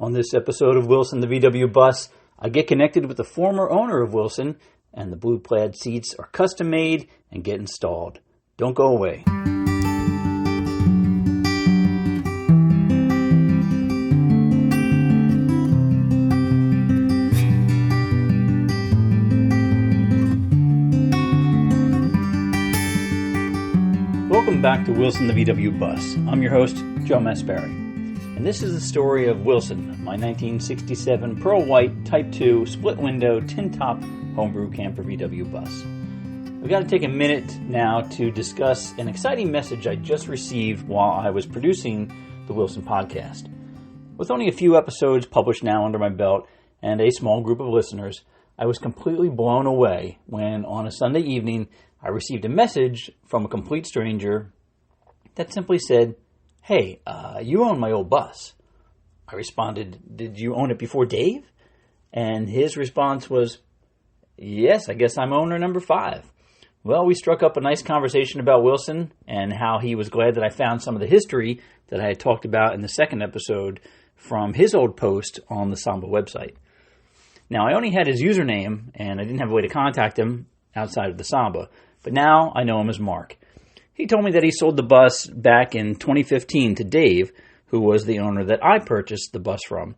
On this episode of Wilson the VW Bus, I get connected with the former owner of Wilson, and the blue plaid seats are custom made and get installed. Don't go away. Welcome back to Wilson the VW Bus. I'm your host, Joe Masperry. And this is the story of Wilson, my 1967 pearl white Type 2 split window tin top homebrew camper VW bus. We've got to take a minute now to discuss an exciting message I just received while I was producing the Wilson podcast. With only a few episodes published now under my belt and a small group of listeners, I was completely blown away when on a Sunday evening I received a message from a complete stranger that simply said, "Hey, you own my old bus." I responded, "Did you own it before Dave?" And his response was, "Yes, I guess I'm owner number 5. Well, we struck up a nice conversation about Wilson and how he was glad that I found some of the history that I had talked about in the second episode from his old post on the Samba website. Now, I only had his username, and I didn't have a way to contact him outside of the Samba, but now I know him as Mark. He told me that he sold the bus back in 2015 to Dave, who was the owner that I purchased the bus from,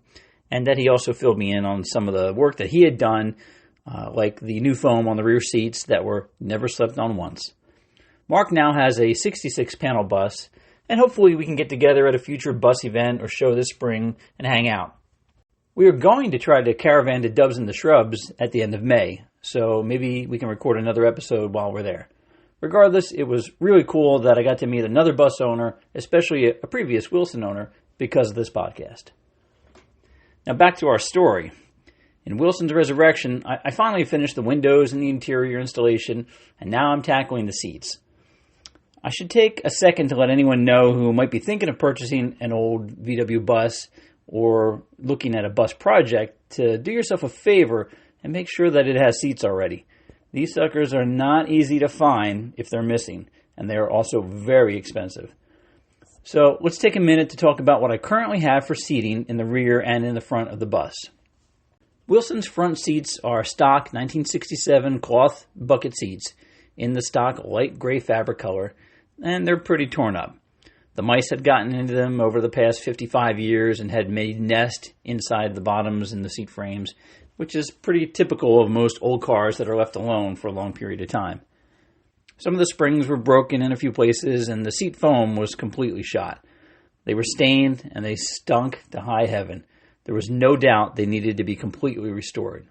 and that he also filled me in on some of the work that he had done, like the new foam on the rear seats that were never slept on once. Mark now has a 66-panel bus, and hopefully we can get together at a future bus event or show this spring and hang out. We are going to try to caravan to Dubs in the Shrubs at the end of May, so maybe we can record another episode while we're there. Regardless, it was really cool that I got to meet another bus owner, especially a previous Wilson owner, because of this podcast. Now back to our story. In Wilson's resurrection, I finally finished the windows and the interior installation, and now I'm tackling the seats. I should take a second to let anyone know who might be thinking of purchasing an old VW bus or looking at a bus project to do yourself a favor and make sure that it has seats already. These suckers are not easy to find if they're missing, and they are also very expensive. So let's take a minute to talk about what I currently have for seating in the rear and in the front of the bus. Wilson's front seats are stock 1967 cloth bucket seats in the stock light gray fabric color, and they're pretty torn up. The mice had gotten into them over the past 55 years and had made nest inside the bottoms and the seat frames, which is pretty typical of most old cars that are left alone for a long period of time. Some of the springs were broken in a few places, and the seat foam was completely shot. They were stained, and they stunk to high heaven. There was no doubt they needed to be completely restored.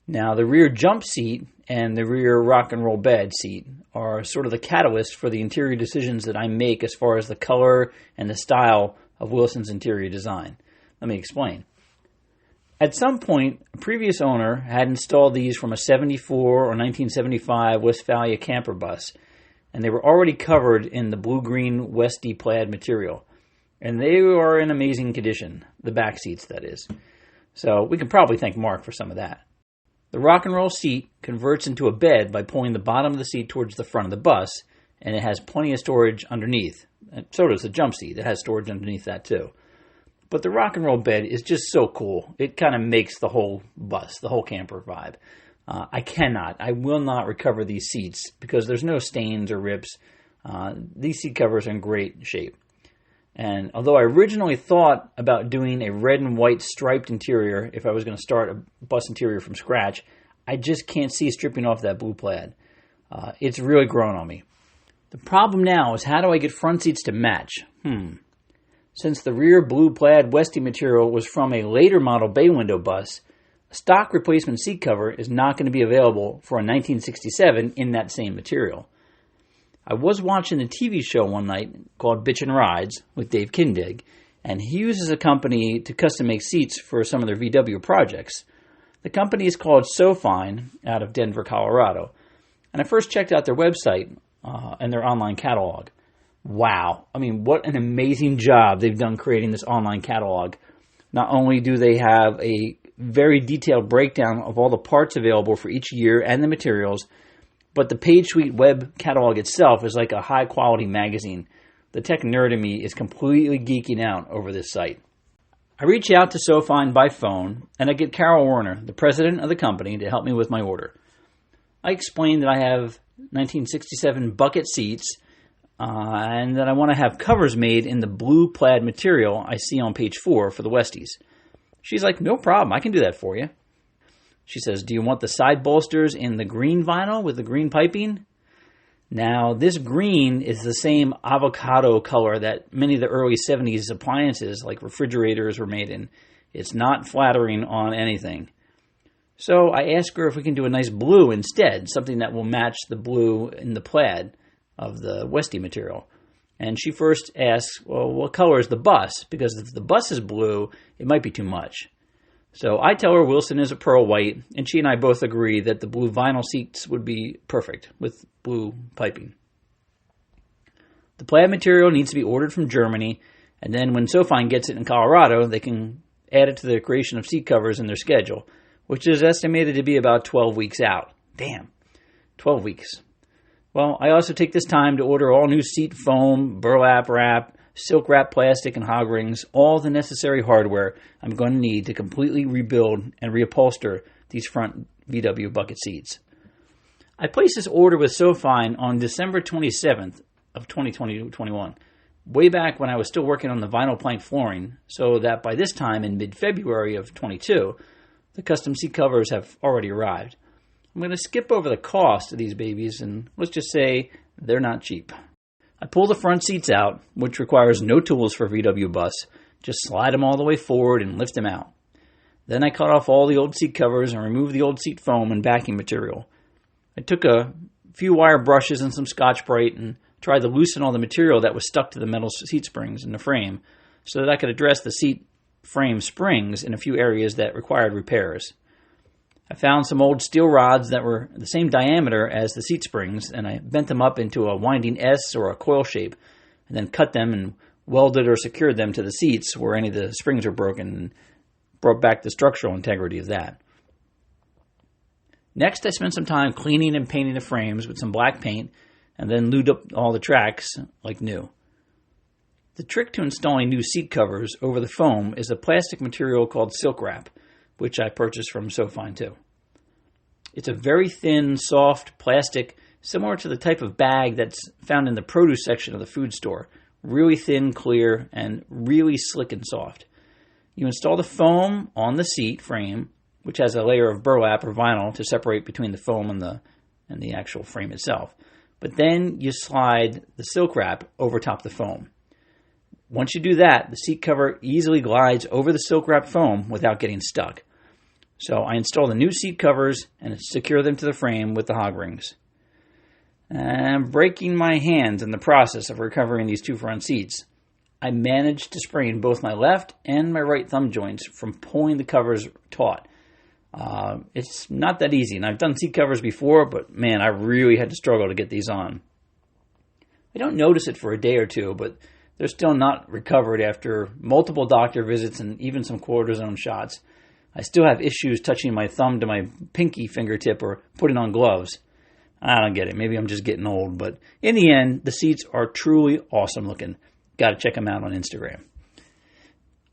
Now, the rear jump seat and the rear rock and roll bed seat are sort of the catalyst for the interior decisions that I make as far as the color and the style of Wilson's interior design. Let me explain. At some point, a previous owner had installed these from a 74 or 1975 Westphalia camper bus, and they were already covered in the blue-green Westy plaid material. And they are in amazing condition, the back seats, that is. So we can probably thank Mark for some of that. The rock and roll seat converts into a bed by pulling the bottom of the seat towards the front of the bus, and it has plenty of storage underneath. And so does the jump seat. It has storage underneath that too. But the rock and roll bed is just so cool. It kind of makes the whole bus, the whole camper vibe. I will not recover these seats because there's no stains or rips. These seat covers are in great shape. And although I originally thought about doing a red and white striped interior if I was going to start a bus interior from scratch, I just can't see stripping off that blue plaid. It's really grown on me. The problem now is, how do I get front seats to match? Since the rear blue plaid Westy material was from a later model bay window bus, a stock replacement seat cover is not going to be available for a 1967 in that same material. I was watching a TV show one night called Bitchin' Rides with Dave Kindig, and he uses a company to custom make seats for some of their VW projects. The company is called SoFine out of Denver, Colorado, and I first checked out their website and their online catalog. Wow. I mean, what an amazing job they've done creating this online catalog. Not only do they have a very detailed breakdown of all the parts available for each year and the materials, but the PageSuite web catalog itself is like a high-quality magazine. The tech nerd in me is completely geeking out over this site. I reach out to SoFine by phone, and I get Carol Warner, the president of the company, to help me with my order. I explain that I have 1967 bucket seats, and that I want to have covers made in the blue plaid material I see on page 4 for the Westies. She's like, no problem, I can do that for you. She says, do you want the side bolsters in the green vinyl with the green piping? Now, this green is the same avocado color that many of the early 70s appliances, like refrigerators, were made in. It's not flattering on anything. So I ask her if we can do a nice blue instead, something that will match the blue in the plaid of the Westie material. And she first asks, well, what color is the bus? Because if the bus is blue, it might be too much. So I tell her Wilson is a pearl white, and she and I both agree that the blue vinyl seats would be perfect with blue piping. The plaid material needs to be ordered from Germany, and then when SoFine gets it in Colorado, they can add it to the creation of seat covers in their schedule, which is estimated to be about 12 weeks out. Damn, 12 weeks. Well, I also take this time to order all new seat foam, burlap wrap, silk wrap plastic, and hog rings, all the necessary hardware I'm going to need to completely rebuild and reupholster these front VW bucket seats. I placed this order with SoFine on December 27th of 2021, way back when I was still working on the vinyl plank flooring, so that by this time in mid-February of 22, the custom seat covers have already arrived. I'm going to skip over the cost of these babies, and let's just say they're not cheap. I pull the front seats out, which requires no tools for VW Bus. Just slide them all the way forward and lift them out. Then I cut off all the old seat covers and remove the old seat foam and backing material. I took a few wire brushes and some Scotch-Brite and tried to loosen all the material that was stuck to the metal seat springs in the frame so that I could address the seat frame springs in a few areas that required repairs. I found some old steel rods that were the same diameter as the seat springs, and I bent them up into a winding S or a coil shape, and then cut them and welded or secured them to the seats where any of the springs were broken, and brought back the structural integrity of that. Next, I spent some time cleaning and painting the frames with some black paint, and then lubed up all the tracks like new. The trick to installing new seat covers over the foam is a plastic material called silk wrap, which I purchased from SoFine too. It's a very thin, soft plastic, similar to the type of bag that's found in the produce section of the food store. Really thin, clear, and really slick and soft. You install the foam on the seat frame, which has a layer of burlap or vinyl to separate between the foam and the actual frame itself. But then you slide the silk wrap over top the foam. Once you do that, the seat cover easily glides over the silk wrap foam without getting stuck. So I install the new seat covers and secure them to the frame with the hog rings. I'm breaking my hands in the process of recovering these two front seats. I managed to sprain both my left and my right thumb joints from pulling the covers taut. It's not that easy, and I've done seat covers before, but man, I really had to struggle to get these on. I don't notice it for a day or two, but they're still not recovered after multiple doctor visits and even some cortisone shots. I still have issues touching my thumb to my pinky fingertip or putting on gloves. I don't get it. Maybe I'm just getting old, but in the end, the seats are truly awesome looking. Got to check them out on Instagram.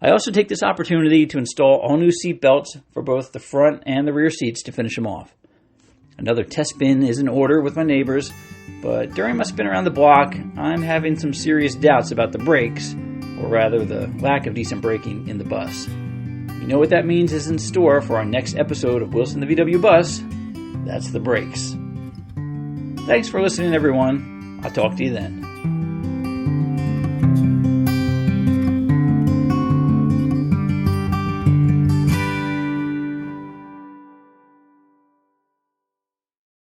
I also take this opportunity to install all new seat belts for both the front and the rear seats to finish them off. Another test spin is in order with my neighbors, but during my spin around the block, I'm having some serious doubts about the brakes, or rather the lack of decent braking in the bus. You know what that means is in store for our next episode of Wilson the VW Bus. That's the brakes. Thanks for listening, everyone. I'll talk to you then.